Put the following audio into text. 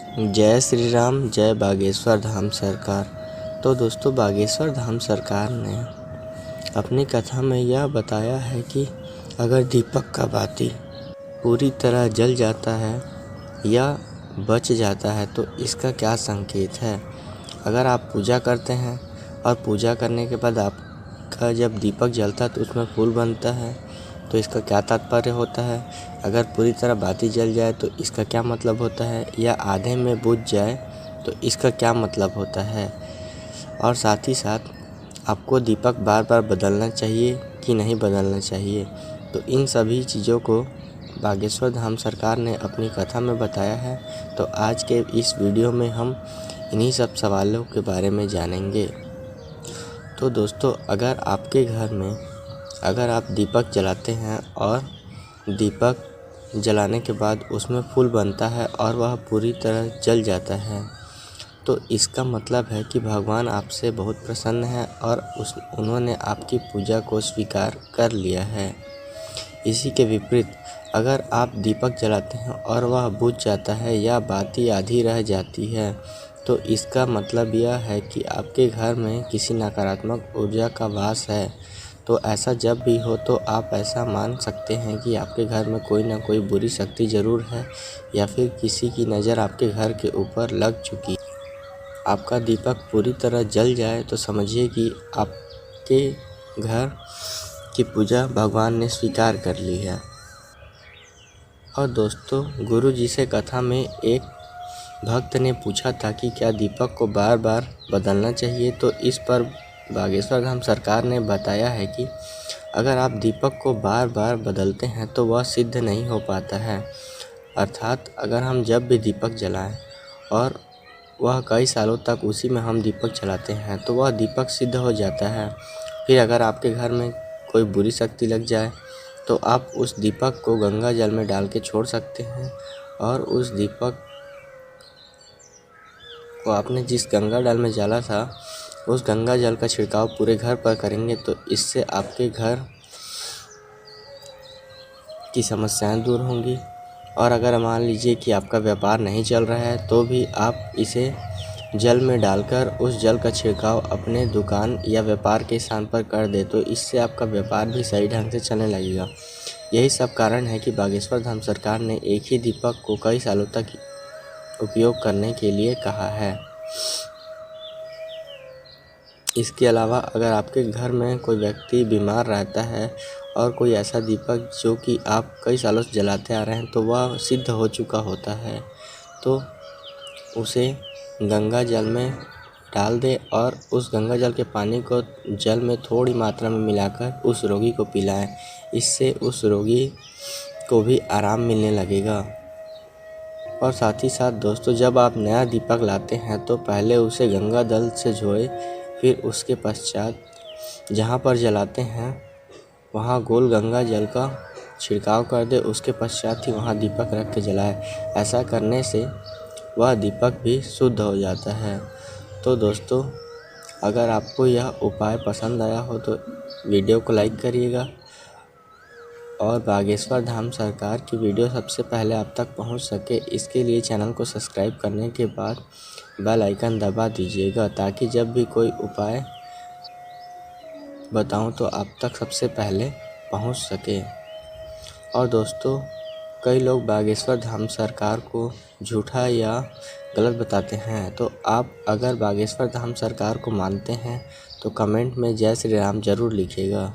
जय श्री राम, जय बागेश्वर धाम सरकार। तो दोस्तों, बागेश्वर धाम सरकार ने अपनी कथा में यह बताया है कि अगर दीपक का बाती पूरी तरह जल जाता है या बच जाता है तो इसका क्या संकेत है। अगर आप पूजा करते हैं और पूजा करने के बाद आपका जब दीपक जलता है तो उसमें फूल बनता है, तो इसका क्या तात्पर्य होता है। अगर पूरी तरह बाती जल जाए तो इसका क्या मतलब होता है, या आधे में बुझ जाए तो इसका क्या मतलब होता है। और साथ ही साथ आपको दीपक बार बार बदलना चाहिए कि नहीं बदलना चाहिए। तो इन सभी चीज़ों को बागेश्वर धाम सरकार ने अपनी कथा में बताया है। तो आज के इस वीडियो में हम इन्हीं सब सवालों के बारे में जानेंगे। तो दोस्तों, अगर आपके घर में अगर आप दीपक जलाते हैं और दीपक जलाने के बाद उसमें फूल बनता है और वह पूरी तरह जल जाता है, तो इसका मतलब है कि भगवान आपसे बहुत प्रसन्न है और उन्होंने आपकी पूजा को स्वीकार कर लिया है। इसी के विपरीत अगर आप दीपक जलाते हैं और वह बुझ जाता है या बाती आधी रह जाती है, तो इसका मतलब यह है कि आपके घर में किसी नकारात्मक ऊर्जा का वास है। तो ऐसा जब भी हो तो आप ऐसा मान सकते हैं कि आपके घर में कोई ना कोई बुरी शक्ति ज़रूर है, या फिर किसी की नज़र आपके घर के ऊपर लग चुकी। आपका दीपक पूरी तरह जल जाए तो समझिए कि आपके घर की पूजा भगवान ने स्वीकार कर ली है। और दोस्तों, गुरु जी से कथा में एक भक्त ने पूछा था कि क्या दीपक को बार बार बदलना चाहिए। तो इस पर बागेश्वर धाम सरकार ने बताया है कि अगर आप दीपक को बार बार बदलते हैं तो वह सिद्ध नहीं हो पाता है। अर्थात अगर हम जब भी दीपक जलाएं और वह कई सालों तक उसी में हम दीपक जलाते हैं तो वह दीपक सिद्ध हो जाता है। फिर अगर आपके घर में कोई बुरी शक्ति लग जाए तो आप उस दीपक को गंगा जल में डाल के छोड़ सकते हैं, और उस दीपक को आपने जिस गंगा जल में जला था उस गंगा जल का छिड़काव पूरे घर पर करेंगे, तो इससे आपके घर की समस्याएं दूर होंगी। और अगर मान लीजिए कि आपका व्यापार नहीं चल रहा है तो भी आप इसे जल में डालकर उस जल का छिड़काव अपने दुकान या व्यापार के स्थान पर कर दे, तो इससे आपका व्यापार भी सही ढंग से चलने लगेगा। यही सब कारण है कि बागेश्वर धाम सरकार ने एक ही दीपक को कई सालों तक उपयोग करने के लिए कहा है। इसके अलावा अगर आपके घर में कोई व्यक्ति बीमार रहता है और कोई ऐसा दीपक जो कि आप कई सालों से जलाते आ रहे हैं तो वह सिद्ध हो चुका होता है, तो उसे गंगा जल में डाल दें और उस गंगा जल के पानी को जल में थोड़ी मात्रा में मिलाकर उस रोगी को पिलाएं। इससे उस रोगी को भी आराम मिलने लगेगा। और साथ ही साथ दोस्तों, जब आप नया दीपक लाते हैं तो पहले उसे गंगा जल से धोएं, फिर उसके पश्चात जहाँ पर जलाते हैं वहाँ गोल गंगा जल का छिड़काव कर दे। उसके पश्चात ही वहाँ दीपक रख के जलाएं। ऐसा करने से वह दीपक भी शुद्ध हो जाता है। तो दोस्तों, अगर आपको यह उपाय पसंद आया हो तो वीडियो को लाइक करिएगा, और बागेश्वर धाम सरकार की वीडियो सबसे पहले आप तक पहुंच सके इसके लिए चैनल को सब्सक्राइब करने के बाद बेल आइकन दबा दीजिएगा, ताकि जब भी कोई उपाय बताऊं तो आप तक सबसे पहले पहुंच सके। और दोस्तों, कई लोग बागेश्वर धाम सरकार को झूठा या गलत बताते हैं, तो आप अगर बागेश्वर धाम सरकार को मानते हैं तो कमेंट में जय श्री राम ज़रूर लिखिएगा।